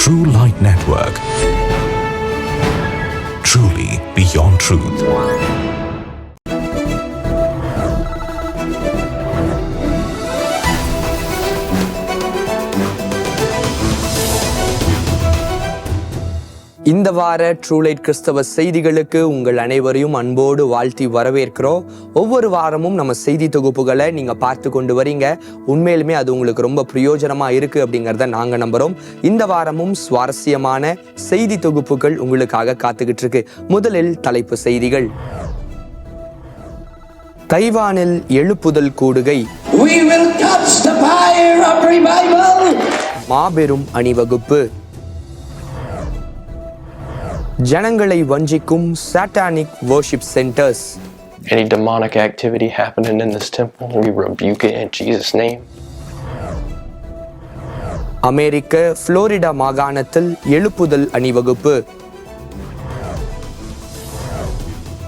True Light Network. Truly beyond truth. இந்த வார ட்ரூலைட் கிறிஸ்தவ செய்திகளுக்கு உங்கள் அனைவரையும் அன்போடு வாழ்த்தி வரவேற்கிறோம். ஒவ்வொரு வாரமும் நம்ம செய்தி தொகுப்புகளை நீங்கள் பார்த்து கொண்டு வரீங்க. உண்மையிலுமே அது உங்களுக்கு ரொம்ப பிரயோஜனமாக இருக்குது அப்படிங்கிறத நாங்கள் நம்புகிறோம். இந்த வாரமும் சுவாரஸ்யமான செய்தி தொகுப்புகள் உங்களுக்காக காத்துக்கிட்டு இருக்கு. முதலில் தலைப்பு செய்திகள். தைவானில் எழுப்புதல் கூடுகை, மாபெரும் அணிவகுப்பு, ஜனங்களை வஞ்சிக்கும் satanic worship centres. Any demonic activity happening in this temple, we rebuke it in Jesus' name. அமெரிக்க புளோரிடா மாகாணத்தில் எழுப்புதல் அணிவகுப்பு.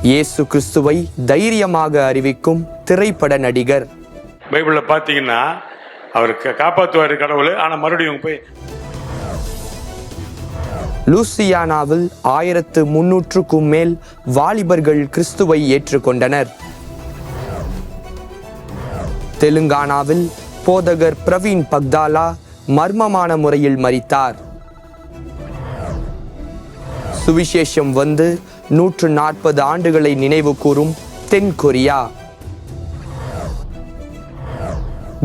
இயேசு கிறிஸ்துவை தைரியமாக அறிவிக்கும் திரைப்பட நடிகர். பைபிள்ல பாத்தீங்கன்னா அவருக்கு காப்பாற்றுவாரு கடவுள், ஆனா மறுபடியும் போய் லூசியானாவில் 1300க்கும் மேல் வாலிபர்கள் கிறிஸ்துவை ஏற்றுக்கொண்டனர். தெலுங்கானாவில் போதகர் பிரவீன் பக்தாலா மர்மமான முறையில் மரித்தார். சுவிசேஷம் வந்து 140 ஆண்டுகளை நினைவு கூறும் தென் கொரியா.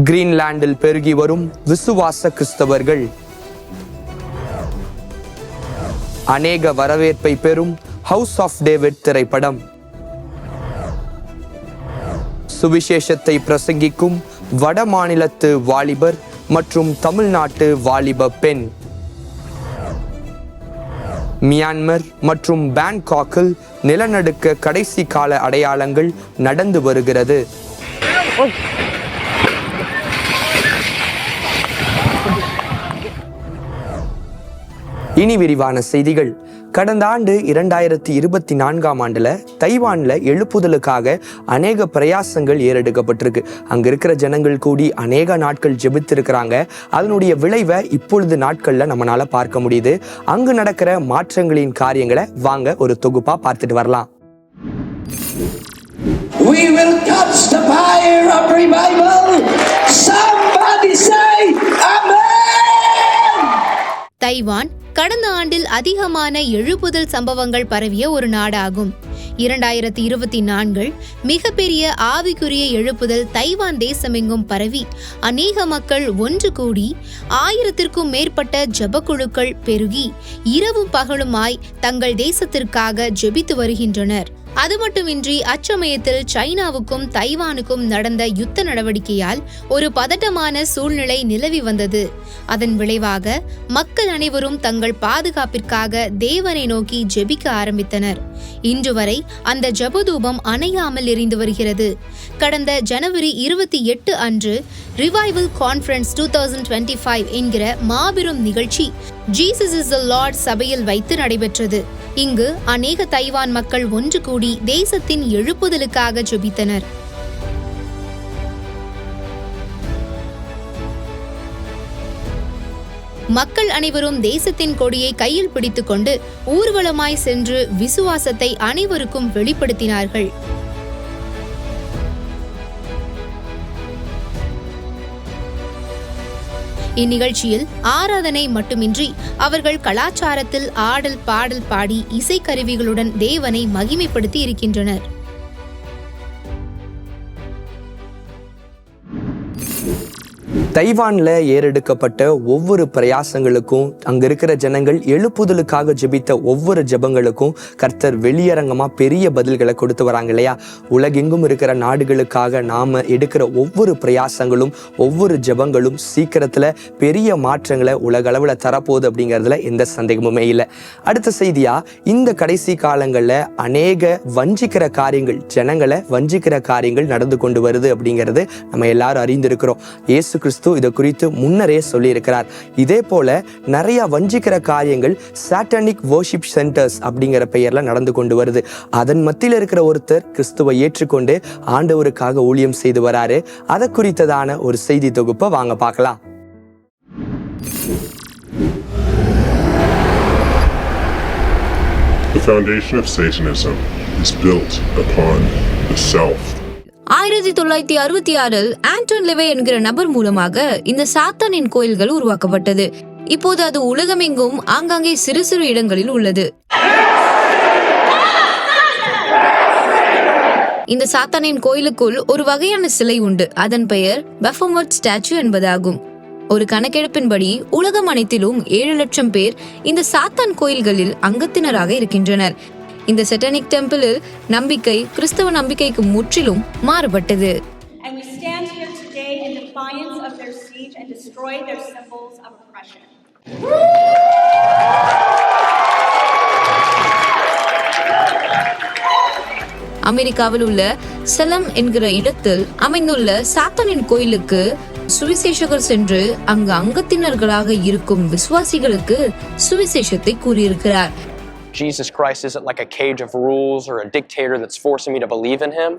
கிரீன்லாண்டில் பெருகி வரும் விசுவாச கிறிஸ்தவர்கள். அநேக வரவேற்பை பெறும் ஹவுஸ் ஆஃப் டேவிட் திரைப்படம். சுவிசேஷத்தை பிரசங்கிக்கும் வட மாநிலத்து வாலிபர் மற்றும் தமிழ்நாட்டு வாலிப பெண். மியான்மர் மற்றும் பாங்காக்கில் நிலநடுக்க கடைசி கால அடையாளங்கள் நடந்து வருகிறது. இனி விரிவான செய்திகள். கடந்த ஆண்டு 2024 தைவான்ல எழுப்புதலுக்காக அநேக பிரயாசங்கள் ஏறெடுக்கப்பட்டிருக்கு. அங்க இருக்கிற ஜனங்கள் கூடி அநேக நாட்கள் ஜெபித்திருக்கிறாங்க. அதனுடைய விளைவை இப்பொழுது நாட்கள்ல நம்மளால பார்க்க முடியுது. அங்கு நடக்கிற மாற்றங்களின் காரியங்களை வாங்க ஒரு தொகுப்பா பார்த்துட்டு வரலாம். We will catch the fire of revival. Somebody say amen. Taiwan கடந்த ஆண்டில் அதிகமான எழுப்புதல் சம்பவங்கள் பரவிய ஒரு நாடாகும். 2024 மிகப்பெரிய ஆவிக்குரிய எழுப்புதல் தைவான் தேசமெங்கும் பரவி அநேக மக்கள் ஒன்று கூடி 1000க்கும் மேற்பட்ட ஜெபக்குழுக்கள் பெருகி இரவும் பகலுமாய் தங்கள் தேசத்திற்காக ஜெபித்து வருகின்றனர். அது மட்டுமின்றி அச்சமயத்தில் சைனாவுக்கும் தைவானுக்கும் நடந்த யுத்த நடவடிக்கையால் ஒரு பதட்டமான சூழ்நிலை நிலவி வந்தது. அதன் விளைவாக மக்கள் அனைவரும் தங்கள் பாதுகாப்பிற்காக தேவனை நோக்கி ஜெபிக்க ஆரம்பித்தனர். இன்று வரை அந்த ஜெபதூபம் அணையாமல் எரிந்து வருகிறது. கடந்த ஜனவரி 28 அன்று ரிவைவல் கான்ஃபரன்ஸ் 2025 என்கிற மாபெரும் நிகழ்ச்சி ஜீசஸ் இஸ் தி லார்ட் சபையில் வைத்து நடைபெற்றது. இங்கு அநேக தைவான் மக்கள் ஒன்று கூடி தேசத்தின் எழுப்புதலுக்காக ஜெபித்தனர். மக்கள் அனைவரும் தேசத்தின் கொடியை கையில் பிடித்துக்கொண்டு ஊர்வலமாய் சென்று விசுவாசத்தை அனைவருக்கும் வெளிப்படுத்தினார்கள். இந்நிகழ்ச்சியில் ஆராதனை மட்டுமின்றி அவர்கள் கலாச்சாரத்தில் ஆடல் பாடல் பாடி இசைக்கருவிகளுடன் தேவனை மகிமைப்படுத்தி இருக்கின்றனர். தைவான்ல ஏறெடுக்கப்பட்ட ஒவ்வொரு பிரயாசங்களுக்கும், அங்க இருக்கிற ஜனங்கள் எழுப்புதலுக்காக ஜெபித்த ஒவ்வொரு ஜெபங்களுக்கும் கர்த்தர் வெளியரங்கமா பெரிய பதில்களை கொடுத்து வராங்க இல்லையா? உலகெங்கும் இருக்கிற நாடுகளுக்காக நாம எடுக்கிற ஒவ்வொரு பிரயாசங்களும் ஒவ்வொரு ஜெபங்களும் சீக்கிரத்துல பெரிய மாற்றங்களை உலக அளவுல தரப்போகுது அப்படிங்கிறதுல எந்த சந்தேகமுமே இல்லை. அடுத்த செய்தியா, இந்த கடைசி காலங்கள்ல அநேக வஞ்சிக்கிற காரியங்கள், ஜனங்களை வஞ்சிக்கிற காரியங்கள் நடந்து கொண்டு வருது அப்படிங்கிறது நம்ம எல்லாரும் அறிந்திருக்கிறோம். இயேசு கிறிஸ்து இதை குறித்து முன்னரே சொல்லி இருக்கிறார். இதே போல நிறைய வஞ்சிக்கிற காரியங்கள் சாட்டானிக் வர்ஷிப் சென்டர்ஸ் அப்படிங்கிற பெயர்ல நடந்து கொண்டு வருது. அதன் மத்தியில் இருக்கிற ஒருத்தர் கிறிஸ்துவை ஏற்றுக்கொண்டு ஆண்டவருக்காக ஊழியம் செய்து வராரு. அதை குறித்ததான ஒரு செய்தி தொகுப்பை வாங்க பார்க்கலாம். The foundation of Satanism is built upon the self. 1966 Anton லெவே என்கிற நபர் மூலமாக இந்த சாத்தானின் கோயில்கள் உருவாக்கப்பட்டது. இப்போது அது உலகமெங்கும் ஆங்காங்கே சிறு சிறு இடங்களில் உள்ளது. இந்த சாத்தானின் கோயிலுக்குள் ஒரு வகையான சிலை உண்டு. அதன் பெயர் பஃபோமட் ஸ்டாச்சு என்பதாகும். ஒரு கணக்கெடுப்பின்படி உலகம் அனைத்திலும் 7 லட்சம் பேர் இந்த சாத்தான் கோயில்களில் அங்கத்தினராக இருக்கின்றனர். இந்த செட்டானிக் டெம்பிளில் நம்பிக்கை கிறிஸ்தவ நம்பிக்கைக்கு முற்றிலும் மாறுபட்டது. And we stand here today in defiance of their siege and destroy their symbols of oppression. அமெரிக்காவில் உள்ள செலம் என்கிற இடத்தில் அமைந்துள்ள சாத்தானின் கோயிலுக்கு சுவிசேஷகர் சென்று அங்கு அங்கத்தினர்களாக இருக்கும் விசுவாசிகளுக்கு சுவிசேஷத்தை கூறியிருக்கிறார். Jesus Christ isn't like a cage of rules or a dictator that's forcing me to believe in him,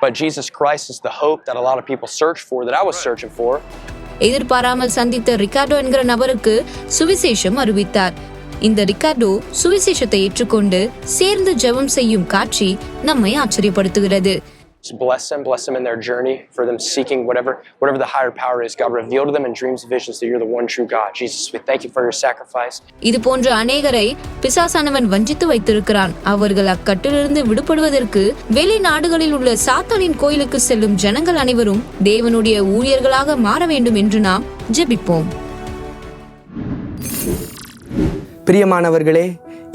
but Jesus Christ is the hope that a lot of people search for, that I was searching for. எதிர்பாராமல் சந்தித்த Ricardo என்கிற நபருக்கு சுவிசேஷம் அறிவித்தார். இந்த Ricardo சுவிசேஷத்தை ஏற்றுக்கொண்டு சேர்ந்து ஜெபம் செய்யும் காட்சி நம்மை ஆச்சரியப்படுத்துகிறது. Just bless them in their journey, for them seeking whatever the higher power is. God, reveal to them in dreams and visions that you're the one true God. Jesus, we thank you for your sacrifice. இது போன்ற அநேகரை பிசாசானவன் வஞ்சித்து வைத்திருக்கிறான். அவர்கள் அக்கட்டிலிருந்து விடுபடுவதற்கு வெளிநாடுகளில் உள்ள சாத்தானின் கோயிலுக்கு செல்லும் ஜனங்கள் அனைவரும் தேவனுடைய ஊழியர்களாக மாற வேண்டும் என்று நாம் ஜெபிப்போம். பிரியமானவர்களே,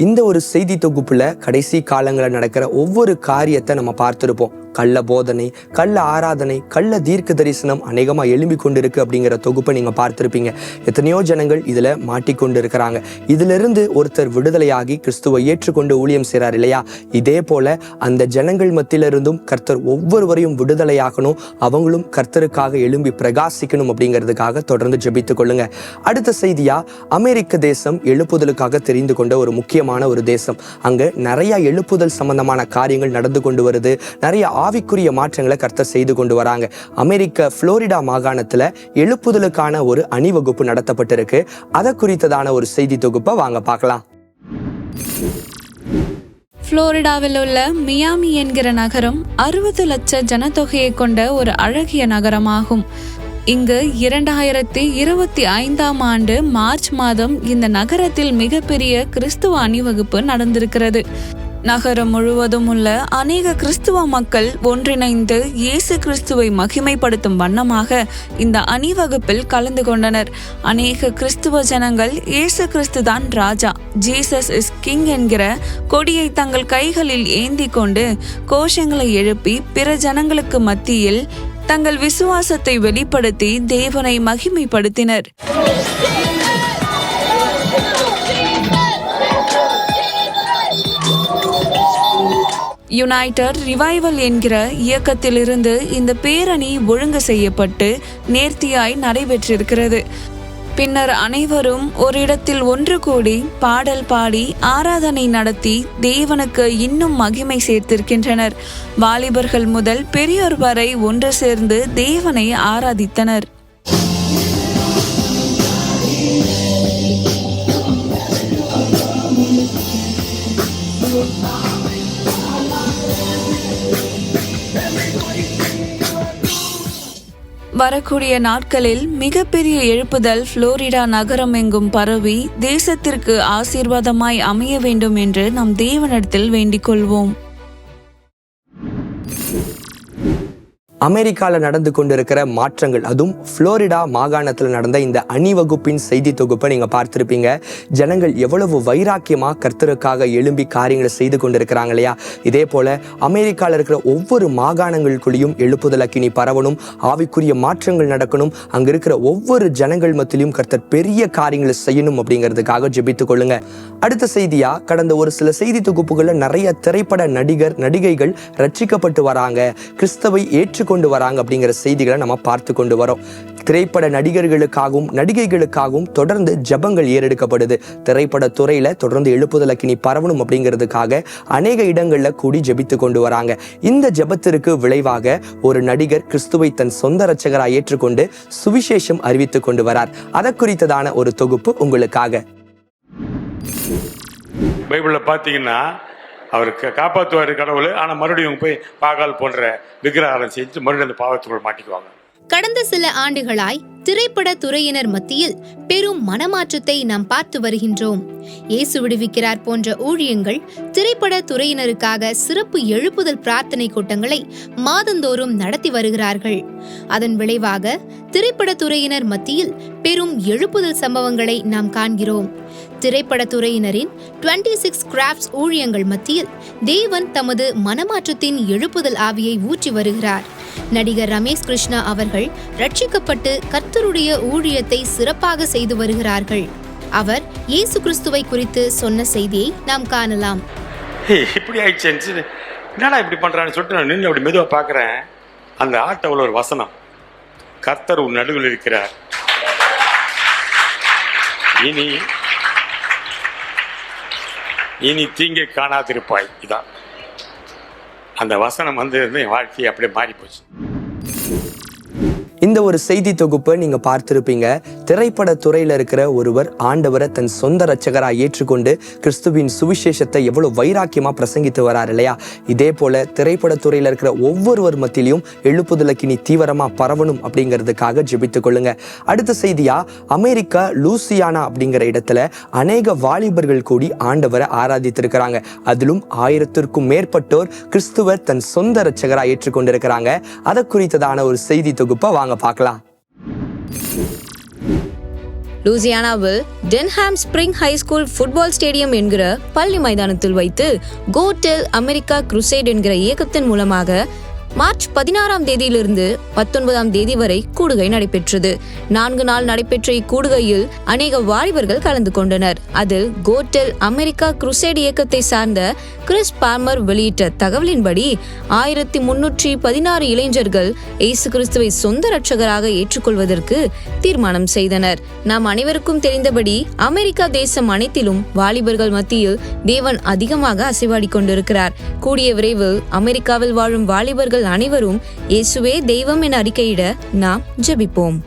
இந்த ஒரு செய்தி தொகுப்புல கடைசி காலங்களில் நடக்கிற ஒவ்வொரு காரியத்தை நம்ம பார்த்திருப்போம். கள்ள போதனை, கள்ள ஆராதனை, கள்ள தீர்க்க தரிசனம் அநேகமா எழும்பி கொண்டிருக்கு அப்படிங்கிற தொகுப்பை நீங்க பார்த்திருப்பீங்க. எத்தனையோ ஜனங்கள் இதுல மாட்டிக்கொண்டு இருக்கிறாங்க. இதுல இருந்து ஒருத்தர் விடுதலையாகி கிறிஸ்துவை ஏற்றுக்கொண்டு ஊழியம் செய்றார் இல்லையா? இதே போல அந்த ஜனங்கள் மத்தியிலிருந்தும் கர்த்தர் ஒவ்வொருவரையும் விடுதலையாகணும், அவங்களும் கர்த்தருக்காக எழும்பி பிரகாசிக்கணும் அப்படிங்கிறதுக்காக தொடர்ந்து ஜெபித்துக் கொள்ளுங்க. அடுத்த செய்தியா, அமெரிக்க தேசம் எழுப்புதலுக்காக தெரிந்து கொண்ட ஒரு முக்கியமான ஒரு தேசம். அங்க நிறைய எழுப்புதல் சம்பந்தமான காரியங்கள் நடந்து கொண்டு வருது. நிறைய ஆவிக்குரிய மாற்றங்களை கர்த்தர் செய்து கொண்டு வராங்க. அமெரிக்க புளோரிடா மாகாணத்துல எழுப்புதலுக்கான ஒரு அணிவகுப்பு நடத்தப்பட்டிருக்கு. அதை குறித்ததான ஒரு செய்தி தொகுப்பை வாங்க பார்க்கலாம். புளோரிடாவில் உள்ள மியாமி என்கிற நகரம் 60 லட்ச ஜனத்தொகையை கொண்ட ஒரு அழகிய நகரமாகும். இங்கு 2025ஆம் ஆண்டு மார்ச் மாதம் இந்த நகரத்தில் மிகப்பெரிய கிறிஸ்துவ அணிவகுப்பு நடந்திருக்கிறது. நகரம் முழுவதும் உள்ள அநேக கிறிஸ்துவ மக்கள் ஒன்றிணைந்து இயேசு கிறிஸ்துவை மகிமைப்படுத்தும் வண்ணமாக இந்த அணிவகுப்பில் கலந்து கொண்டனர். அநேக கிறிஸ்துவ ஜனங்கள் இயேசு கிறிஸ்து தான் ராஜா, ஜீசஸ் இஸ் கிங் என்கிற கொடியை தங்கள் கைகளில் ஏந்தி கொண்டு கோஷங்களை எழுப்பி பிற ஜனங்களுக்கு மத்தியில் தங்கள் விசுவாசத்தை வெளிப்படுத்தி தேவனை மகிமைப்படுத்தினர். யுனைடெட் ரிவைவல் என்கிற இயக்கத்திலிருந்து இந்த பேரணி ஒழுங்கு செய்யப்பட்டு நேர்த்தியாய் நடைபெற்றிருக்கிறது. பின்னர் அனைவரும் ஒரு இடத்தில் ஒன்று கூடி பாடல் பாடி ஆராதனை நடத்தி தேவனுக்கு இன்னும் மகிமை சேர்த்திருக்கின்றனர். வாலிபர்கள் முதல் பெரியோர் வரை ஒன்று சேர்ந்து தேவனை ஆராதித்தனர். வரக்கூடிய நாட்களில் மிகப்பெரிய எழுப்புதல் புளோரிடா நகரம் எங்கும் பரவி தேசத்திற்கு ஆசீர்வாதமாய் அமைய வேண்டும் என்று நாம் தேவனிடத்தில் வேண்டிக் கொள்வோம். அமெரிக்காவில் நடந்து கொண்டிருக்கிற மாற்றங்கள், அதுவும் புளோரிடா மாகாணத்தில் நடந்த இந்த அணிவகுப்பின் செய்தி தொகுப்பை நீங்க பார்த்திருப்பீங்க. ஜனங்கள் எவ்வளவு வைராக்கியமா கர்த்தருக்காக எழும்பி காரியங்களை செய்து கொண்டிருக்கிறாங்க இல்லையா? இதே போல அமெரிக்காவில் இருக்கிற ஒவ்வொரு மாகாணங்களுக்குள்ளேயும் எழுப்புதல் அக்கினி பரவணும், ஆவிக்குரிய மாற்றங்கள் நடக்கணும், அங்க இருக்கிற ஒவ்வொரு ஜனங்கள் மத்தியிலும் கர்த்தர் பெரிய காரியங்களை செய்யணும் அப்படிங்கிறதுக்காக ஜெபித்துக் கொள்ளுங்க. அடுத்த செய்தியா, கடந்த ஒரு சில செய்தி தொகுப்புகள்ல நிறைய திரைப்பட நடிகைகள் ரட்சிக்கப்பட்டு வராங்க, கிறிஸ்தவை ஏற்றுக்கொண்டு வராங்க அப்படிங்கிற செய்திகளை நம்ம பார்த்து கொண்டு வரோம். திரைப்பட நடிகைகளுக்காகவும் தொடர்ந்து ஜெபங்கள் ஏறெடுக்கப்படுது. திரைப்பட துறையில தொடர்ந்து எழுப்புதல் அக்கினி பரவணும் அப்படிங்கிறதுக்காக அநேக இடங்கள்ல கூடி ஜெபித்து கொண்டு வராங்க. இந்த ஜெபத்திற்கு விளைவாக ஒரு நடிகர் கிறிஸ்துவை தன் சொந்த இரட்சகராய் ஏற்றுக்கொண்டு சுவிசேஷம் அறிவித்துக் கொண்டு வரார். அதை குறித்ததான ஒரு தொகுப்பு உங்களுக்காக. பைபிளில் பார்த்தீங்கன்னா அவர் காப்பாற்றுவார் கடவுள். ஆனால் மறுபடியும் போய் பாகால் போன்ற விக்கிரகாரம் செஞ்சு மறுபடியும் அந்த பாவத்துக்குள் மாட்டிக்குவாங்க. கடந்த சில ஆண்டுகளாய் திரைப்பட துறையினர் மத்தியில் பெரும் மனமாற்றத்தை நாம் பார்த்து வருகின்றோம். இயேசு விடுவிக்கிறார் போன்ற ஊழியங்கள் திரைப்பட துறையினருக்காக சிறப்பு எழுப்புதல் பிரார்த்தனை கூட்டங்களை மாதந்தோறும் நடத்தி வருகிறார்கள். அதன் விளைவாக திரைப்பட துறையினர் மத்தியில் பெரும் எழுப்புதல் சம்பவங்களை நாம் காண்கிறோம். திரைப்பட துறையினரின் 26 கிராஃப்ட்ஸ் ஊழியங்கள் மத்தியில் தேவன் தமது மனமாற்றத்தின் எழுப்புதல் ஆவியை ஊற்றி வருகிறார். நடிகர் ரமேஷ் கிருஷ்ணா அவர்கள் ரட்சிக்கப்பட்டு கர்த்தருடைய ஊழியத்தை சிறப்பாக செய்து வருகிறார்கள். அவர் இயேசு கிறிஸ்துவை குறித்து சொன்ன செய்தியை நாம் காணலாம். இப்படி ஆயிடுச்சு, என்னடா இப்படி பண்றான்னு சொல்லிட்டு நான் நின்று அப்படி மெதுவாக பார்க்குறேன். அந்த ஆட்டோவில் ஒரு வசனம், கர்த்தர் உன் நடுவில் இருக்கிறார், இனி தீங்கை காணாதிருப்பாய். இதான் அந்த வசனம் வந்து என் வாழ்க்கையை அப்படியே மாறி போச்சு. இந்த ஒரு செய்தி தொகுப்பை நீங்க பார்த்திருப்பீங்க. திரைப்பட துறையில இருக்கிற ஒருவர் ஆண்டவரை தன் சொந்த ரட்சகராக ஏற்றுக்கொண்டு கிறிஸ்துவின் சுவிசேஷத்தை எவ்வளவு வைராக்கியமா பிரசங்கித்து வரார் இல்லையா? இதே போல திரைப்பட துறையில இருக்கிற ஒவ்வொருவர் மத்தியிலும் எழுப்புதலுக்கு தீவிரமா பரவணும் அப்படிங்கிறதுக்காக ஜெபித்துக் கொள்ளுங்க. அடுத்த செய்தியா, அமெரிக்கா லூசியானா அப்படிங்கிற இடத்துல அநேக வாலிபர்கள் கூடி ஆண்டவரை ஆராதித்திருக்கிறாங்க. அதிலும் 1000க்கும் மேற்பட்டோர் கிறிஸ்துவர் தன் சொந்த ரட்சகராக ஏற்றுக்கொண்டிருக்கிறாங்க. அதை குறித்ததான ஒரு செய்தி தொகுப்பை வாங்க பார்க்கலாம். லூசியானாவில் Denham spring high school football stadium என்கிற பள்ளி மைதானத்தில் வைத்து கோ டெல் அமெரிக்கா குருசேட் என்கிற இயக்கத்தின் மூலமாக மார்ச் 16ஆம் தேதியிலிருந்து 19ஆம் தேதி வரை கூடுகை நடைபெற்றது. 4 நாள் நடைபெற்ற இக்கூடுகையில் அநேக வாலிபர்கள் கலந்து கொண்டனர். அதில் கோ டெல் அமெரிக்கா குருசேட் இயக்கத்தை சார்ந்த கிறிஸ் பால்மர் வெளியிட்ட தகவலின்படி 1316 இளைஞர்கள் இயேசு கிறிஸ்துவை சொந்த இரட்சகராக ஏற்றுக்கொள்வதற்கு தீர்மானம் செய்தனர். நாம் அனைவருக்கும் தெரிந்தபடி அமெரிக்கா தேசம் அனைத்திலும் வாலிபர்கள் மத்தியில் தேவன் அதிகமாக அசைவாடி கொண்டிருக்கிறார். கூடிய விரைவில் அமெரிக்காவில் வாழும் வாலிபர்கள் அனைவரும் இயேசுவே தெய்வம் என அறிக்கையிட நாம் ஜெபிப்போம்.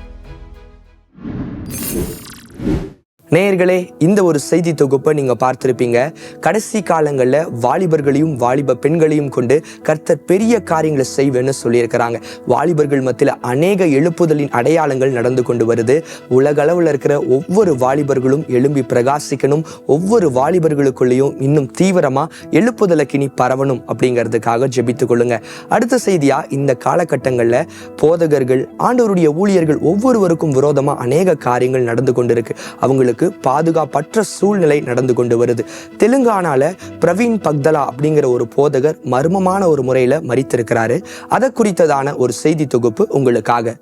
நேயர்களே, இந்த ஒரு செய்தி தொகுப்பை நீங்க பார்த்திருப்பீங்க. கடைசி காலங்களில் வாலிபர்களையும் வாலிப பெண்களையும் கொண்டு கர்த்தர் பெரிய காரியங்களை செய்வேன்னு சொல்லியிருக்கிறாங்க. வாலிபர்கள் மத்தியில் அநேக எழுப்புதலின் அடையாளங்கள் நடந்து கொண்டு வருது. உலக அளவில் இருக்கிற ஒவ்வொரு வாலிபர்களும் எழும்பி பிரகாசிக்கணும், ஒவ்வொரு வாலிபர்களுக்குள்ளேயும் இன்னும் தீவிரமா எழுப்புதலுக்கு பரவணும் அப்படிங்கிறதுக்காக ஜெபித்துக் கொள்ளுங்க. அடுத்த செய்தியா, இந்த காலகட்டங்களில் போதகர்கள், ஆண்டவருடைய ஊழியர்கள் ஒவ்வொருவருக்கும் விரோதமா அநேக காரியங்கள் நடந்து கொண்டிருக்கு. அவங்களுக்கு பாதுகாப்பற்ற சூழ்நிலை நடந்து கொண்டு வருது. தெலுங்கானால பிரவீன் பக்தலா அப்படிங்கிற ஒரு போதகர் மர்மமான ஒரு முறையில மரித்திருக்கிறாரு. அதை குறித்ததான ஒரு செய்தி தொகுப்பு உங்களுக்காக.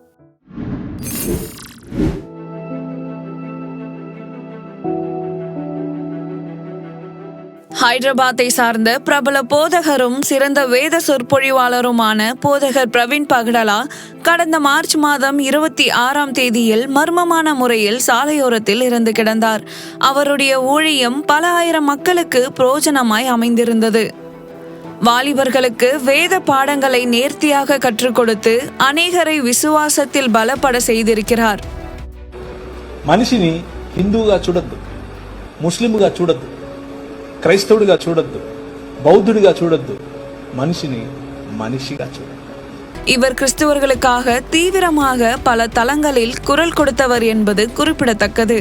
ஹைதராபாத்தை சார்ந்த பிரபல போதகரும் சிறந்த வேத சொற்பொழிவாளருமான போதகர் பிரவீன் பக்தலா கடந்த மார்ச் மாதம் 26ஆம் தேதியில் மர்மமான முறையில் சாலையோரத்தில் இறந்து கிடந்தார். அவருடைய ஊழியம் பல ஆயிரம் மக்களுக்கு பிரயோஜனமாய் அமைந்திருந்தது. வாலிபர்களுக்கு வேத பாடங்களை நேர்த்தியாக கற்றுக் கொடுத்து அநேகரை விசுவாசத்தில் பலப்பட செய்திருக்கிறார். మనిషిని హిందూగా చూడద్దు, ముస్లింగా చూడద్దు, క్రైస్తవుడిగా చూడద్దు, బౌద్ధుడిగా చూడద్దు, మనిషిని మనిషిగా చూడద్దు. இவர் கிறிஸ்தவர்களுக்காக தீவிரமாக பல தளங்களில் குரல் கொடுத்தவர் என்பது குறிப்பிடத்தக்கது.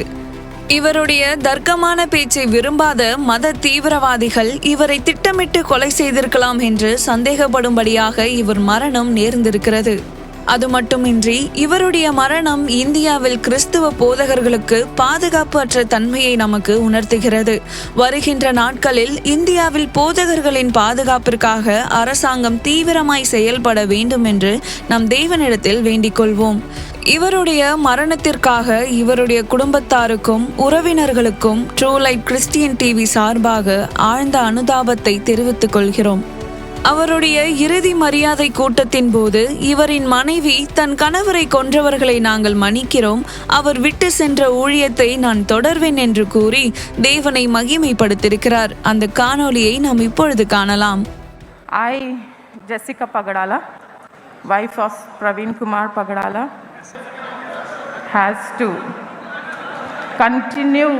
இவருடைய தர்க்கமான பேச்சை விரும்பாத மத தீவிரவாதிகள் இவரை திட்டமிட்டு கொலை செய்திருக்கலாம் என்று சந்தேகப்படும்படியாக இவர் மரணம் நேர்ந்திருக்கிறது. அது மட்டுமின்றி இவருடைய மரணம் இந்தியாவில் கிறிஸ்துவ போதகர்களுக்கு பாதுகாப்பு அற்ற தன்மையை நமக்கு உணர்த்துகிறது. வருகின்ற நாட்களில் இந்தியாவில் போதகர்களின் பாதுகாப்பிற்காக அரசாங்கம் தீவிரமாய் செயல்பட வேண்டும் என்று நம் தேவனிடத்தில் வேண்டிக் கொள்வோம். இவருடைய மரணத்திற்காக இவருடைய குடும்பத்தாருக்கும் உறவினர்களுக்கும் ட்ரூ லைட் கிறிஸ்டியன் டிவி சார்பாக ஆழ்ந்த அனுதாபத்தை தெரிவித்துக் கொள்கிறோம். அவருடைய இறுதி மரியாதை கூட்டத்தின் போது இவரின் மனைவி தன் கணவரை கொன்றவர்களை நாங்கள் மன்னிக்கிறோம், அவர் விட்டு சென்ற ஊழியத்தை நான் தொடர்வேன் என்று கூறி தேவனை மகிமைப்படுத்தியிருக்கிறார். அந்த காணொளியை நாம் இப்பொழுது காணலாம். I, Jessica Pagadala, wife of Praveen Kumar Pagadala, has to continue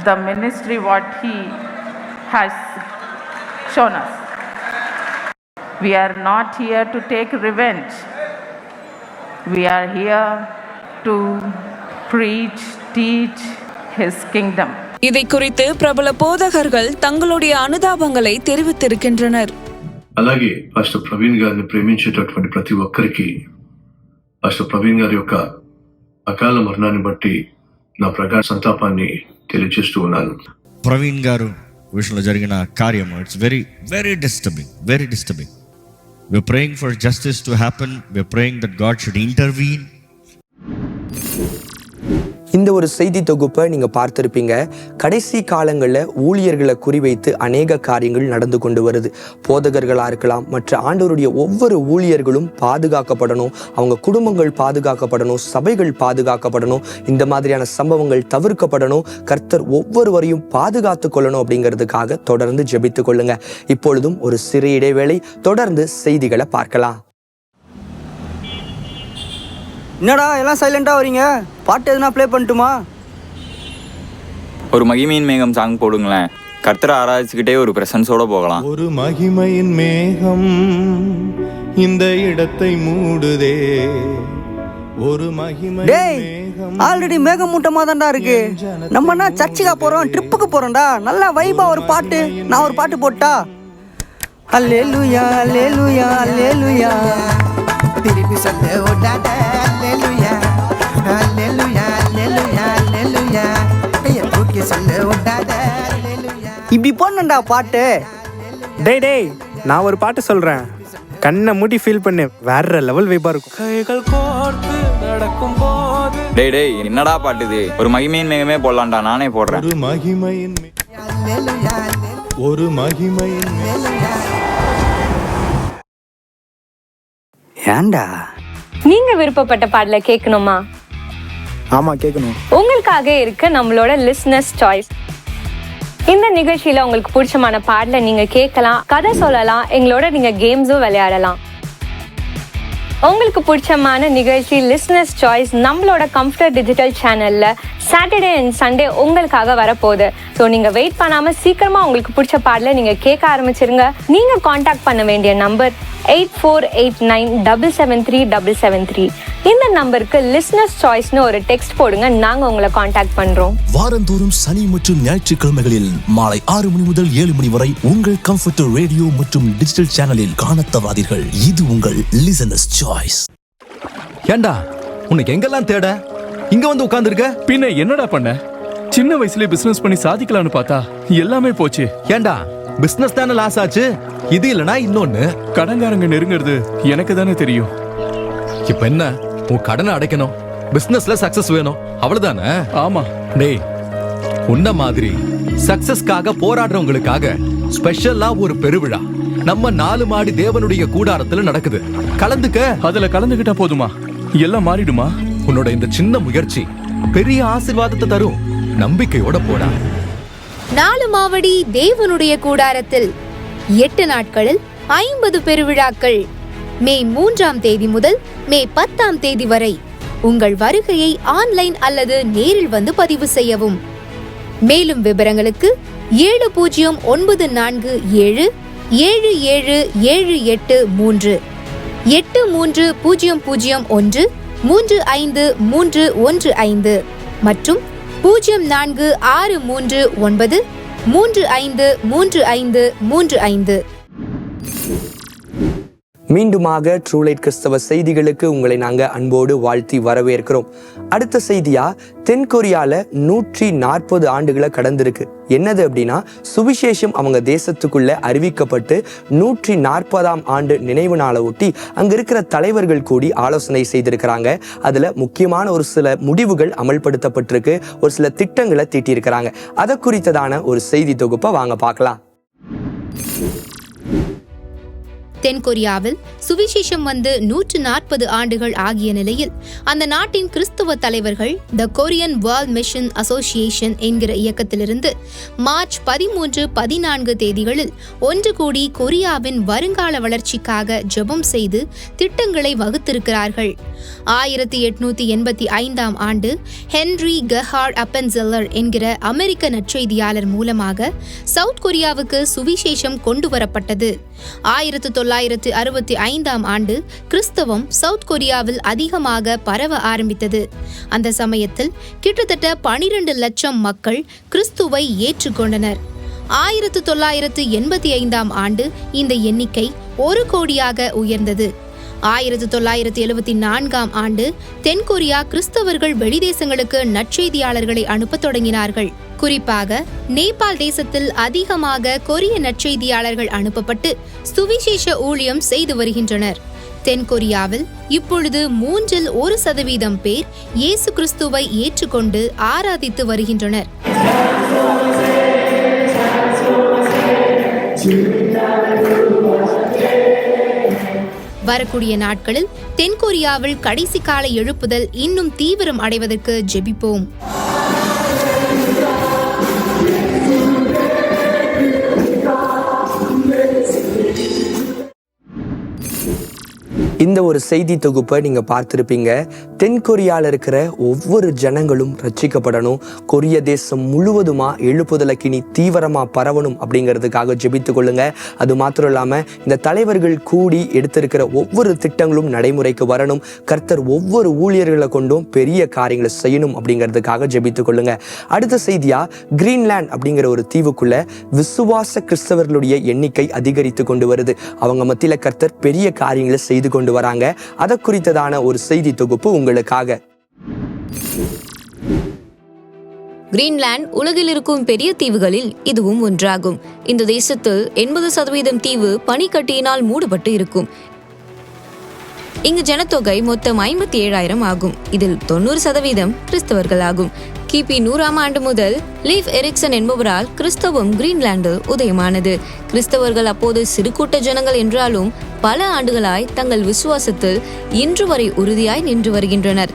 the ministry what he has shown us. We are not here to take revenge. We are here to preach, teach his kingdom. இதை குறித்து பிரபல போதகர்கள் தங்களுடைய அனுதாபங்களை தெரிவித்திருக்கின்றனர். అలాగే pastor Praveen గారిని ప్రేమించేటటువంటి ప్రతి ఒక్కరికి pastor Praveen గారి యొక్క అకాల మరణాన్ని బట్టి నా ప్రగాఢ సంతాపాన్ని తెలియజేస్తూ ఉన్నాను. ప్రవీణ్ గారు విషయంలో జరిగిన కార్యము it's very very disturbing. We're praying for justice to happen. We're praying that God should intervene. இந்த ஒரு செய்தி தொகுப்பை நீங்க பார்த்திருப்பீங்க. கடைசி காலங்களில் ஊழியர்களை குறிவைத்து அநேக காரியங்கள் நடந்து கொண்டு வருது. போதகர்களா இருக்கலாம், மற்ற ஆண்டவருடைய ஒவ்வொரு ஊழியர்களும் பாதுகாக்கப்படணும், அவங்க குடும்பங்கள் பாதுகாக்கப்படணும், சபைகள் பாதுகாக்கப்படணும், இந்த மாதிரியான சம்பவங்கள் தவிர்க்கப்படணும். கர்த்தர் ஒவ்வொருவரையும் பாதுகாத்து கொள்ளணும் அப்படிங்கிறதுக்காக தொடர்ந்து ஜெபித்து கொள்ளுங்க. இப்பொழுதும் ஒரு சிறிய இடைவேளை, தொடர்ந்து செய்திகளை பார்க்கலாம். என்னடா எல்லாம் சைலண்டா வரீங்க? பாட்டு எதுனா ப்ளே பண்ணட்டுமா? ஒரு மகிமையின் மேகம் சாங் போடுங்களேன். கர்த்தரை ஆராய்ச்சிக்கிட்டே ஒரு பிரசன்ஸோட போகலாம். ஒரு மகிமையின் மேகம் இந்த இடத்தை மூடுதே. ஒரு மகிமை ஆல்ரெடி மேகம் மூட்டமா தான்டா இருக்கு. நம்ம என்ன சர்ச்சுக்கா போறோம், ட்ரிப்புக்கு போறோம்டா. நல்லா வைபா ஒரு பாட்டு. நான் ஒரு பாட்டு போட்டா? அல்லேலூயா அல்லேலூயா அல்லேலூயா திருப்பி சொல்ல ஓடாத. அல்லேலூயா அல்லேலூயா அல்லேலூயா அல்லேலூயா கையை தூக்கி சொல்ல ஓடாத. இப்படி போடணும்டா பாட்டு. டேய் நான் ஒரு பாட்டு சொல்றேன், கண்ணை மூடி ஃபீல் பண்ணு, வேற லெவல் வைபா இருக்கும். கைகள் கோர்த்து நடக்கும் போது. டேய் என்னடா பாட்டு இது? ஒரு மகிமையின் மேகமே போடலாம்டா, நானே போடுறேன். ஒரு மகிமையின் ஒரு மகிமையின் ஏண்டா நீங்க விருப்பப்பட்ட பாடல கேட்கணுமா? ஆமா கேட்கணும். உங்களுக்காக இருக்க நம்மளோட லிஸ்னர்ஸ் சாய்ஸ். இந்த நிகழ்ச்சியில உங்களுக்கு பிடிச்சமான பாடல நீங்க கேட்கலாம், கதை சொல்லலாம், எங்களோட நீங்க கேம்ஸும் விளையாடலாம். உங்களுக்கு பிடிச்சமான நிகழ்ச்சி லிஸ்னர்ஸ் சாய்ஸ் நம்மளோட கம்ஃபர்ட் டிஜிட்டல் சேனல்ல சாட்டர்டே அண்ட் சண்டே உங்களுக்காக வரப்போகுது. ஸோ நீங்க வெயிட் பண்ணாம சீக்கிரமா உங்களுக்கு பிடிச்ச பாடல நீங்க கேட்க ஆரம்பிச்சிருங்க. நீங்க காண்டாக்ட் பண்ண வேண்டிய நம்பர் 8489773773. இந்த நம்பருக்கு லிஸ்னர்ஸ் சாய்ஸ்னு ஒரு டெக்ஸ்ட் போடுங்க, நாங்க உங்களை காண்டாக்ட் பண்றோம். வாரந்தோறும் சனி மற்றும் ஞாயிற்றுக்கிழமைகளில் மாலை 6 மணி முதல் 7 மணி வரை உங்கள் கம்ஃபர்ட் ரேடியோ மற்றும் டிஜிட்டல் சேனலில் காணத் தவறாதீர்கள். இது உங்கள் லிசனர்ஸ் சாய்ஸ். ஏண்டா உனக்கு எங்கெல்லாம் தேட இங்க வந்து உட்கார்ந்துருக்க? பின்ன என்னடா பண்ண? சின்ன வயசுல பிசினஸ் பண்ணி சாதிக்கலாம்னு பார்த்தா எல்லாமே போச்சு. ஏண்டா பிசினஸ் தானே லாஸ் ஆச்சு, இது இல்லனா இன்னொன்னு. கடன்காரங்க நெருங்கிறது எனக்கு தானே தெரியும். இப்ப என்ன, உன் கடனை அடைக்கணும், பிசினஸ்ல சக்சஸ் வேணும், அவ்வளவுதானே? ஆமா. டேய் உன்ன மாதிரி சக்சஸ்க்காக போராடுறவங்களுக்காக ஸ்பெஷலா ஒரு பெருவிழா நம்ம 4 மாடி தேவனுடைய கூடாரத்துல நடக்குது. கலந்துக்க. அதுல கலந்துகிட்டா போதுமா? எல்லாம் மாறிடுமா? உன்னோட இந்த சின்ன முயற்சி பெரிய ஆசீர்வாதத்தை தரும். நம்பிக்கையோட போடா. 4 மாவடி தேவனுடைய கூடாரத்தில் 8 நாட்களில் 50 பெருவிழாக்கள். மே 3ஆம் தேதி முதல் மே 10ஆம் தேதி வரை. உங்கள் வருகையை ஆன்லைன் அல்லது நேரில் வந்து பதிவு செய்யவும். மேலும் விவரங்களுக்கு 7094777778 3 8300135315 மற்றும் 0463935335. மீண்டுமாக ட்ரூலைட் கிறிஸ்தவ செய்திகளுக்கு உங்களை நாங்கள் அன்போடு வாழ்த்தி வரவேற்கிறோம். அடுத்த செய்தியா, தென்கொரியால 140 ஆண்டுகளை கடந்திருக்கு. என்னது அப்படின்னா, சுவிசேஷம் அவங்க தேசத்துக்குள்ள அறிவிக்கப்பட்டு 140ஆம் ஆண்டு நினைவு நாளை ஒட்டி அங்க இருக்கிற தலைவர்கள் கூடி ஆலோசனை செய்திருக்கிறாங்க. அதுல முக்கியமான ஒரு சில முடிவுகள் அமல்படுத்தப்பட்டிருக்கு, ஒரு சில திட்டங்களை தீட்டியிருக்கிறாங்க. அதை குறித்ததான ஒரு செய்தி தொகுப்பை வாங்க பார்க்கலாம். தென்கொரியாவில் சுவிசேஷம் வந்து 140 ஆண்டுகள் ஆகிய நிலையில் அந்த நாட்டின் கிறிஸ்துவ தலைவர்கள் த கொரியன் வேர்ல்ட் மிஷன் அசோசியேஷன் என்கிற இயக்கத்திலிருந்து மார்ச் 13-14 தேதிகளில் ஒன்று கூடி கொரியாவின் வருங்கால வளர்ச்சிக்காக ஜெபம் செய்து திட்டங்களை வகுத்திருக்கிறார்கள். 1885 ஆண்டு ஹென்ரி கெஹார்ட் அப்பன்செல்லர் என்கிற அமெரிக்க நற்செய்தியாளர் மூலமாக சவுத் கொரியாவுக்கு சுவிசேஷம் கொண்டு வரப்பட்டது. 1965 ஆண்டு கிறிஸ்தவம் சவுத் கொரியாவில் அதிகமாக பரவ ஆரம்பித்தது. அந்த சமயத்தில் கிட்டத்தட்ட 12 லட்சம் மக்கள் கிறிஸ்துவை ஏற்றுக்கொண்டனர். 1985 ஆண்டு இந்த எண்ணிக்கை 1 கோடியாக உயர்ந்தது. 1974 ஆண்டு தென்கொரியா கிறிஸ்தவர்கள் வெளிதேசங்களுக்கு நற்செய்தியாளர்களை அனுப்ப தொடங்கினார்கள். குறிப்பாக நேபாள் தேசத்தில் அதிகமாக கொரிய நற்செய்தியாளர்கள் அனுப்பப்பட்டு சுவிசேஷ ஊழியம் செய்து வருகின்றனர். தென்கொரியாவில் இப்பொழுது 1% பேர் இயேசு கிறிஸ்துவை ஏற்றுக்கொண்டு ஆராதித்து வருகின்றனர். வரக்கூடிய நாட்களில் தென்கொரியாவில் கடைசி கால எழுப்புதல் இன்னும் தீவிரம் அடைவதற்கு ஜெபிப்போம். இந்த ஒரு செய்தி தொகுப்பை நீங்க பார்த்திருப்பீங்க. தென்கொரியால இருக்கிற ஒவ்வொரு ஜனங்களும் ரட்சிக்கப்படணும், கொரிய தேசம் முழுவதுமா எழுப்புதலக்கினி தீவிரமா பரவணும் அப்படிங்கிறதுக்காக ஜெபித்து கொள்ளுங்க. அது மாத்திரம் இல்லாம இந்த தலைவர்கள் கூடி எடுத்திருக்கிற ஒவ்வொரு திட்டங்களும் நடைமுறைக்கு வரணும். கர்த்தர் ஒவ்வொரு ஊழியர்களை கொண்டும் பெரிய காரியங்களை செய்யணும் அப்படிங்கிறதுக்காக ஜெபித்து கொள்ளுங்க. அடுத்த செய்தியா, கிரீன்லாந்து அப்படிங்கிற ஒரு தீவுக்குள்ள விசுவாச கிறிஸ்தவர்களுடைய எண்ணிக்கை அதிகரித்து கொண்டு வருது. அவங்க மத்தியில கர்த்தர் பெரிய காரியங்களை செய்து கொண்டு வராங்க. அதை குறித்ததான ஒரு செய்தி தொகுப்பு உங்களுக்காக. கிரீன்லாந்து உலகில் இருக்கும் பெரிய தீவுகளில் இதுவும் ஒன்றாகும். இந்த தேசத்தில் 80% தீவு பனிக்கட்டியினால் மூடப்பட்டு இருக்கும். இங்கு ஜனத்தொகை மொத்தம் 57,000 ஆகும். இதில் 90% கிறிஸ்தவர்கள் ஆகும். கிபி 100ஆம் ஆண்டு முதல் லீவ் எரிக்சன் என்பவரால் கிறிஸ்தவம் கிரீன்லாந்து உதயமானது. கிறிஸ்தவர்கள் அப்போது சிறுகூட்ட ஜனங்கள் என்றாலும் பல ஆண்டுகளாய் தங்கள் விசுவாசத்தில் இன்று வரை உறுதியாய் நின்று வருகின்றனர்.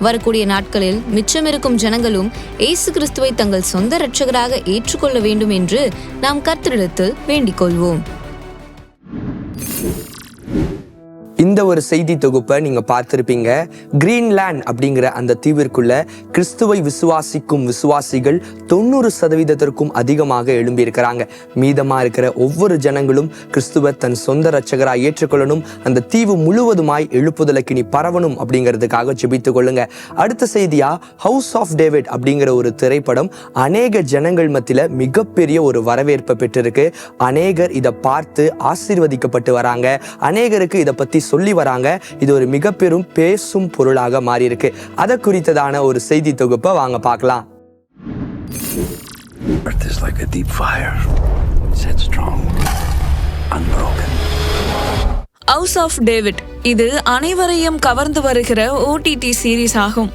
வரக்கூடிய நாட்களில் மிச்சமிருக்கும் ஜனங்களும் இயேசு கிறிஸ்துவை தங்கள் சொந்த இரட்சகராக ஏற்றுக்கொள்ள வேண்டும் என்று நாம் கர்த்தரிடத்தில் வேண்டிக் கொள்வோம். இந்த ஒரு செய்தி தொகுப்பை நீங்க பார்த்திருப்பீங்க. கிரீன்லாந்து அப்படிங்கிற அந்த தீவிற்குள்ள கிறிஸ்துவை விசுவாசிக்கும் விசுவாசிகள் 90% அதிகமாக எழும்பியிருக்கிறாங்க. மீதமா இருக்கிற ஒவ்வொரு ஜனங்களும் கிறிஸ்துவை தன் சொந்த இரட்சகராய் ஏற்றுக்கொள்ளணும், அந்த தீவு முழுவதுமாய் எழுப்புதலக்கினி பரவணும் அப்படிங்கிறதுக்காக ஜெபித்துக் கொள்ளுங்க. அடுத்த செய்தியா, ஹவுஸ் ஆஃப் டேவிட் அப்படிங்கிற ஒரு திரைப்படம் அநேக ஜனங்கள் மத்தியில மிகப்பெரிய ஒரு வரவேற்பை பெற்றிருக்கு. அநேகர் இதை பார்த்து ஆசீர்வதிக்கப்பட்டு வராங்க. அநேகருக்கு இதை பத்தி சொல்லி வராங்க. இது ஒரு மிக பெரும் பேசும் பொருளாக மாறி இருக்கு. அதை குறித்ததான ஒரு செய்தி தொகுப்பை வாங்க பார்க்கலாம். Earth is like a deep fire, set strong, unbroken. House of David இது அனைவரையும் கவர்ந்து வருகிற OTT சீரிஸ் ஆகும்.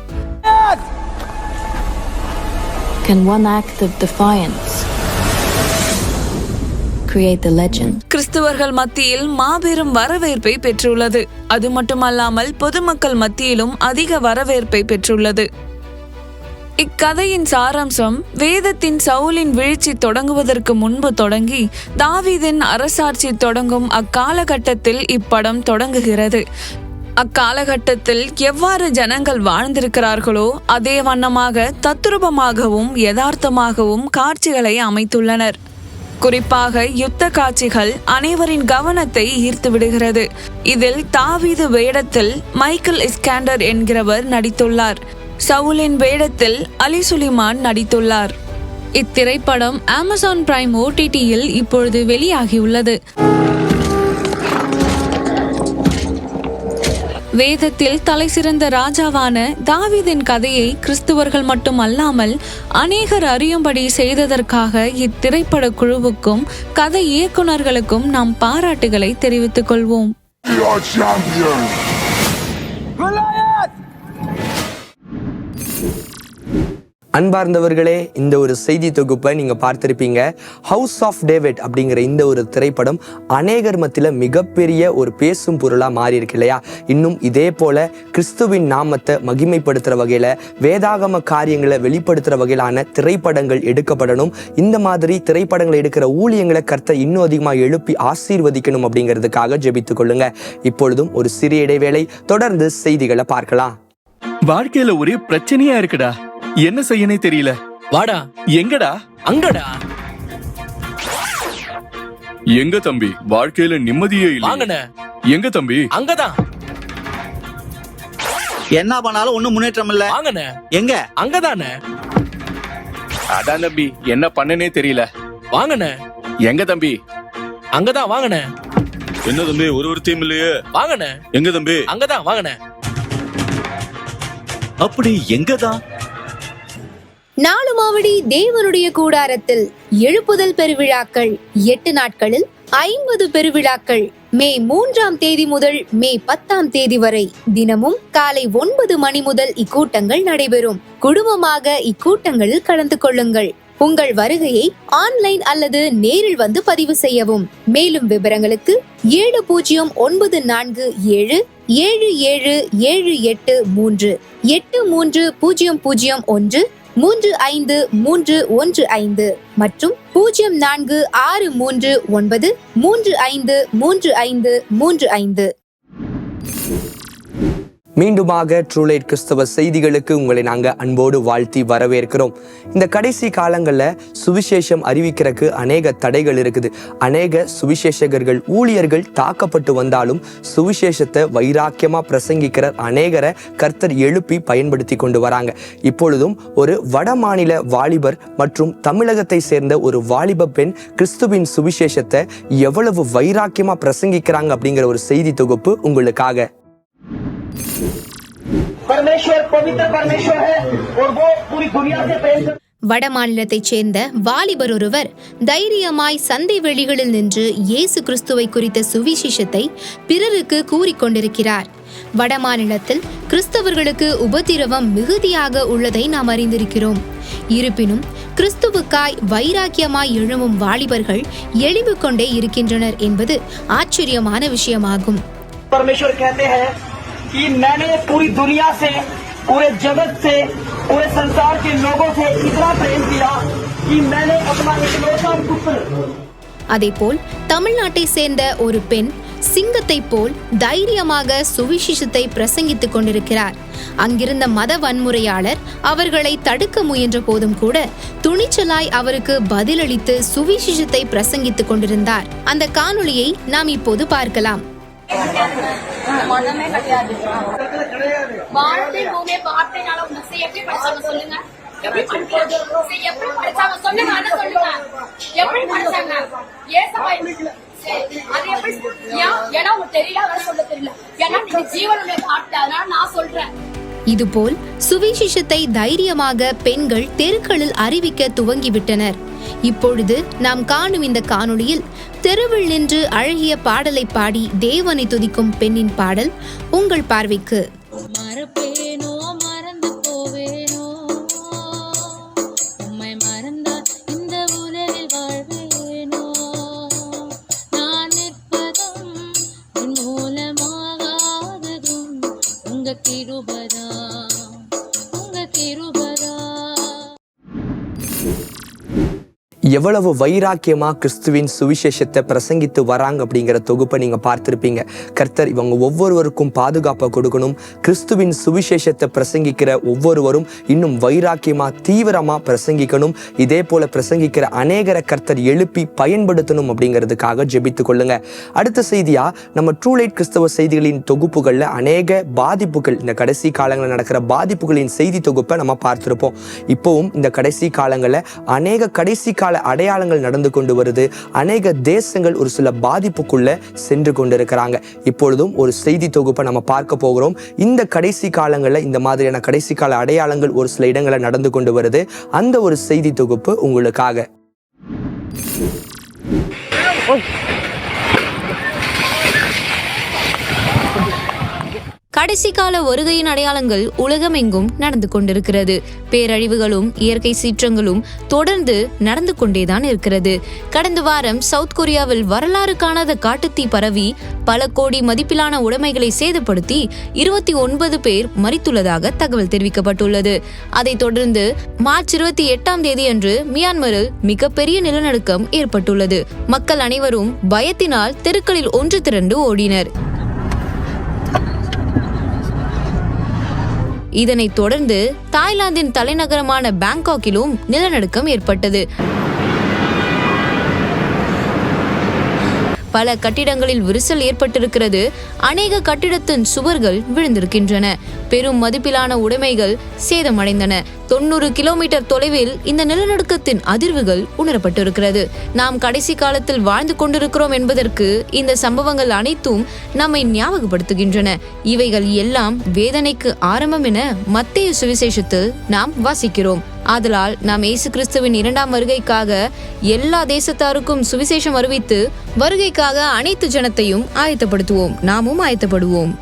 Can one act of defiance create the legend? கிறிஸ்தவர்கள் மத்தியில் மாபெரும் வரவேற்பை பெற்றுள்ளது. அது மட்டுமல்லாமல் பொதுமக்கள் மத்தியிலும் அதிக வரவேற்பை பெற்றுள்ளது. இக்கதையின் சாராம்சம் வேதத்தின் சவுலின் வீழ்ச்சி தொடங்குவதற்கு முன்பு தொடங்கி தாவீதின் அரசாட்சி தொடங்கும் அக்காலகட்டத்தில் இப்படம் தொடங்குகிறது. அக்காலகட்டத்தில் எவ்வாறு ஜனங்கள் வாழ்ந்திருக்கிறார்களோ அதே வண்ணமாக தத்ரூபமாகவும் யதார்த்தமாகவும் காட்சிகளை அமைத்துள்ளனர். குறிப்பாக யுத்த காட்சிகள் அனைவரின் கவனத்தை ஈர்த்து விடுகிறது. இதில் தாவீது வேடத்தில் மைக்கேல் இஸ்காண்டர் என்கிறவர் நடித்துள்ளார். சவுலின் வேடத்தில் அலி சுலிமான் நடித்துள்ளார். இத்திரைப்படம் அமேசான் பிரைம் OTTயில் இப்பொழுது வெளியாகியுள்ளது. வேதத்தில் தலைசிறந்த ராஜாவான தாவீதின் கதையை கிறிஸ்துவர்கள் மட்டும் அல்லாமல் அநேகர் அறியும்படி செய்ததற்காக இத்திரைப்பட குழுவுக்கும் கதை இயக்குநர்களுக்கும் நாம் பாராட்டுகளை தெரிவித்துக் கொள்வோம். அன்பார்ந்தவர்களே, இந்த ஒரு செய்தி தொகுப்பை நீங்கள் பார்த்துருப்பீங்க. ஹவுஸ் ஆஃப் டேவிட் அப்படிங்கிற இந்த ஒரு திரைப்படம் அநேகர் மத்தியில் மிகப்பெரிய ஒரு பேசும் பொருளாக மாறி இருக்கு இல்லையா? இன்னும் இதே போல கிறிஸ்துவின் நாமத்தை மகிமைப்படுத்துகிற வகையில், வேதாகம காரியங்களை வெளிப்படுத்துகிற வகையிலான திரைப்படங்கள் எடுக்கப்படணும். இந்த மாதிரி திரைப்படங்களை எடுக்கிற ஊழியங்களை கர்த்தர் இன்னும் அதிகமாக எழுப்பி ஆசீர்வதிக்கணும் அப்படிங்கிறதுக்காக ஜெபித்துக் கொள்ளுங்க. இப்பொழுதும் ஒரு சிறிய இடைவேளை, தொடர்ந்து செய்திகளை பார்க்கலாம். வாழ்க்கையில ஒரே பிரச்சனையா இருக்குடா, என்ன செய்யனே தெரியல. வாடா. எங்கடா? அங்கடா. எங்க தம்பி? வாழ்க்கையில நிம்மதியே இல்ல. வாங்கண்ணே. எங்க தம்பி? அங்கதான். என்ன பண்ணாலும் ஒண்ணும் முன்னேற்றம் இல்ல. வாங்கண்ணே. எங்க? அங்கதானே. அதான் தம்பி, என்ன பண்ணனே தெரியல. வாங்கண்ணே. எங்க தம்பி? அங்கதான். வாங்கண்ணே. என்ன தம்பி, ஒரு டீம் இல்லையே? வாங்கண்ணே. எங்க தம்பி? அங்கதான். வாங்கண்ணே. அப்படி எங்கதான்? நாளுமாவடி தேவனுடைய கூடாரத்தில் எழுப்புதல் பெருவிழாக்கள் 8 நாட்களில் 50 பெருவிழாக்கள் மே 3ஆம் தேதி முதல் மே 10ஆம் தேதி வரை தினமும் காலை 9 மணி முதல் இக்கூட்டங்கள் நடைபெறும். குடும்பமாக இக்கூட்டங்களில் கலந்து கொள்ளுங்கள். உங்கள் வருகையை ஆன்லைன் அல்லது நேரில் வந்து பதிவு செய்யவும். மேலும் விவரங்களுக்கு 7094777778 830001 35315 மற்றும் 046393533535. மீண்டுமாக ட்ரூலைட் கிறிஸ்தவ செய்திகளுக்கு உங்களை நாங்கள் அன்போடு வாழ்த்தி வரவேற்கிறோம். இந்த கடைசி காலங்களில் சுவிசேஷம் அறிவிக்கிறதுக்கு அநேக தடைகள் இருக்குது. அநேக சுவிசேஷகர்கள், ஊழியர்கள் தாக்கப்பட்டு வந்தாலும் சுவிசேஷத்தை வைராக்கியமாக பிரசங்கிக்கிற அநேகரை கர்த்தர் எழுப்பி பயன்படுத்தி கொண்டு வராங்க. இப்பொழுதும் ஒரு வடமாநில வாலிபர் மற்றும் தமிழகத்தை சேர்ந்த ஒரு வாலிப பெண் கிறிஸ்துவின் சுவிசேஷத்தை எவ்வளவு வைராக்கியமாக பிரசங்கிக்கிறாங்க அப்படிங்கிற ஒரு செய்தி தொகுப்பு உங்களுக்காக. வட மாநிலத்தைச் சேர்ந்த வாலிபர் ஒருவர் தைரியமாய் சந்தை வெளிகளில் நின்று இயேசு கிறிஸ்துவை குறித்த சுவிசேஷத்தை பிறருக்கு கூறிக்கொண்டிருக்கிறார். வட மாநிலத்தில் கிறிஸ்தவர்களுக்கு உபத்திரவம் மிகுதியாக உள்ளதை நாம் அறிந்திருக்கிறோம். இருப்பினும் கிறிஸ்துவுக்காய் வைராக்கியமாய் எழும்பும் வாலிபர்கள் எழும்பிக் கொண்டே இருக்கின்றனர் என்பது ஆச்சரியமான விஷயமாகும். परमेश्वर कहते हैं कि मैंने पूरी दुनिया से, पूरे जगत से, पूरे संसार के लोगों से इतना प्रेम किया कि मैंने अपना इकलौता पुत्र. அதேபோல் தமிழ்நாட்டை சேர்ந்த ஒரு பெண் சிங்கத்தை போல் தைரியமாக சுவிசேஷத்தை பிரசங்கித்துக் கொண்டிருக்கிறார். அங்கிருந்த மத வன்முறையாளர் அவர்களை தடுக்க முயன்ற போதும் கூட துணிச்சலாய் அவருக்கு பதிலளித்து சுவிசேஷத்தை பிரசங்கித்துக் கொண்டிருந்தார். அந்த காணொளியை நாம் இப்போது பார்க்கலாம். மனமே கிடையாது. வார்த்தை பூமே வார்த்தைனால உனக்கு எப்படி படிச்சாங்க சொல்லுங்க? எப்படி படிக்கிறது? எப்படி படிச்சாங்க சொல்லுங்க? அண்ணா சொல்லுங்க. எப்படி படிச்சாங்க? ஏசப்பா அது எப்படி? ஏன்னா உங்களுக்கு தெரியல, அதனால சொல்ல தெரியல. ஏன்னா நீங்க ஜீவனுடைய வார்த்தை, அதனால நான் சொல்றேன். இதுபோல் சுவிசேஷத்தை தைரியமாக பெண்கள் தெருக்களில் அறிவிக்க துவங்கிவிட்டனர். இப்பொழுது நாம் காணும் இந்த காணொளியில் தெருவில் நின்று அழகிய பாடலை பாடி தேவனை துதிக்கும் பெண்ணின் பாடல் உங்கள் பார்வைக்கு. மறப்பேனோ மறந்து போவேனோ, உம்மை மறந்தால் இந்த உலகில் வாழ்வேனோ, நான் நிற்பதும் உன் மூலமாகாததும் உங்க கிருபைதா, உங்க கிருபைதா. எவ்வளவு வைராக்கியமா கிறிஸ்துவின் சுவிசேஷத்தை பிரசங்கித்து வராங்க அப்படிங்கிற தொகுப்பை நீங்க பார்த்திருப்பீங்க. கர்த்தர் இவங்க ஒவ்வொருவருக்கும் பாதுகாப்பை கொடுக்கணும். கிறிஸ்துவின் சுவிசேஷத்தை பிரசங்கிக்கிற ஒவ்வொருவரும் இன்னும் வைராக்கியமா தீவிரமா பிரசங்கிக்கணும். இதே போல பிரசங்கிக்கிற அநேகரை கர்த்தர் எழுப்பி பயன்படுத்தணும் அப்படிங்கிறதுக்காக ஜெபித்து கொள்ளுங்க. அடுத்த செய்தியா, நம்ம ட்ரூலைட் கிறிஸ்தவ செய்திகளின் தொகுப்புகள்ல அநேக பாதிப்புகள், இந்த கடைசி காலங்களில் நடக்கிற பாதிப்புகளின் செய்தி தொகுப்பை நம்ம பார்த்திருப்போம். இப்பவும் இந்த கடைசி காலங்களில் அநேக கடைசி கால அடையாளங்கள் நடந்து கொண்டு வருது. அநேக தேசங்கள் ஒரு சில பாதிப்புக்குள்ள சென்று கொண்டிருக்கிறாங்க. இப்பொழுதும் ஒரு செய்தி தொகுப்பை நம்ம பார்க்க போகிறோம். இந்த கடைசி காலங்களில் இந்த மாதிரியான கடைசி கால அடையாளங்கள் ஒரு சில இடங்களில் நடந்து கொண்டு வருது. அந்த ஒரு செய்தி தொகுப்பு உங்களுக்காக. கடைசி கால வருகையின் அடையாளங்கள் உலகமெங்கும் நடந்து கொண்டிருக்கிறது. பேரழிவுகளும் இயற்கை சீற்றங்களும் தொடர்ந்து நடந்து கொண்டேதான் இருக்கிறது. கடந்த வாரம் சவுத் கொரியாவில் வரலாறு காணாத காட்டுத்தீ பரவி பல கோடி மதிப்பிலான உடைமைகளை சேதப்படுத்தி 29 பேர் மரித்துள்ளதாக தகவல் தெரிவிக்கப்பட்டுள்ளது. அதைத் தொடர்ந்து மார்ச் 28ஆம் தேதி அன்று மியான்மரில் மிகப்பெரிய நிலநடுக்கம் ஏற்பட்டுள்ளது. மக்கள் அனைவரும் பயத்தினால் தெருக்களில் ஒன்று திரண்டு ஓடினர். இதனைத் தொடர்ந்து தாய்லாந்தின் தலைநகரமான பாங்காக்கிலும் நிலநடுக்கம் ஏற்பட்டது. பல கட்டிடங்களில் விரிசல் ஏற்பட்டிருக்கிறது. அநேக கட்டிடத்தின் சுவர்கள் விழுந்திருக்கின்றன. பெரும் மதிப்பிலான உடைமைகள் சேதமடைந்தன. 90 கிலோமீட்டர் தொலைவில் இந்த நிலநடுக்கத்தின் அதிர்வுகள் உணரப்பட்டிருக்கிறது. நாம் கடைசி காலத்தில் வாழ்ந்து கொண்டிருக்கிறோம் என்பதற்கு இந்த சம்பவங்கள் அனைத்தும் நம்மை ஞாபகப்படுத்துகின்றன. இவைகள் எல்லாம் வேதனைக்கு ஆரம்பம் என மத்தேயு சுவிசேஷத்தில் நாம் வாசிக்கிறோம். ஆதலால் நாம் இயேசு கிறிஸ்துவின் 2ஆம் வருகைக்காக எல்லா தேசத்தாருக்கும் சுவிசேஷம் அறிவித்து வருகைக்காக அனைத்து ஜனத்தையும் ஆயத்தப்படுத்துவோம். நாமும் ஆயத்தப்படுவோம்.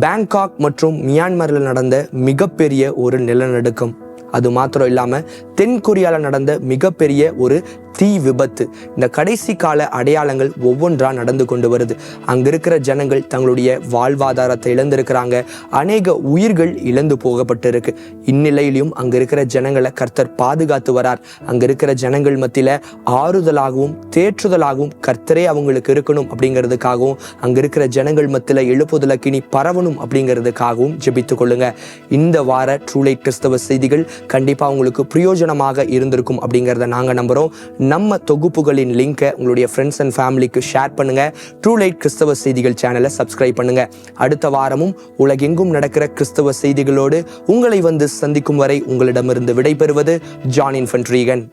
பாங்காக் மற்றும் மியான்மரில் நடந்த மிகப்பெரிய ஒரு நிலநடுக்கம். அது மாத்திரம் இல்லாமல் தென் கொரியாவில் நடந்த மிகப்பெரிய ஒரு தீ விபத்து. இந்த கடைசி கால அடையாளங்கள் ஒவ்வொன்றா நடந்து கொண்டு வருது. அங்க இருக்கிற ஜனங்கள் தங்களுடைய வாழ்வாதாரத்தை இழந்திருக்கிறாங்க. அநேக உயிர்கள் இழந்து போகப்பட்டிருக்கு. இந்நிலையிலும் அங்க இருக்கிற ஜனங்களை கர்த்தர் பாதுகாத்து வரார். அங்க இருக்கிற ஜனங்கள் மத்தியில ஆறுதலாகவும் தேற்றுதலாகவும் கர்த்தரே அவங்களுக்கு இருக்கணும் அப்படிங்கிறதுக்காகவும் அங்க இருக்கிற ஜனங்கள் மத்தியில எழுப்புதல் அக்கினி பரவணும் அப்படிங்கிறதுக்காகவும் ஜெபித்துக் கொள்ளுங்க. இந்த வார ட்ரூ லைட் கிறிஸ்தவ செய்திகள் கண்டிப்பா உங்களுக்கு பிரயோஜனமாக இருந்திருக்கும் அப்படிங்கிறத நாங்க நம்புறோம். நம்ம தொகுப்புகளின் லிங்கை உங்களுடைய ஃப்ரெண்ட்ஸ் அண்ட் ஃபேமிலிக்கு ஷேர் பண்ணுங்க. ட்ரூ லைட் கிறிஸ்தவ செய்திகள் சேனலை சப்ஸ்கிரைப் பண்ணுங்க. அடுத்த வாரமும் உலகெங்கும் நடக்கிற கிறிஸ்தவ செய்திகளோடு உங்களை வந்து சந்திக்கும் வரை உங்களிடமிருந்து விடைபெறுவது ஜான் இன்ஃபன்ட்ரீகன்.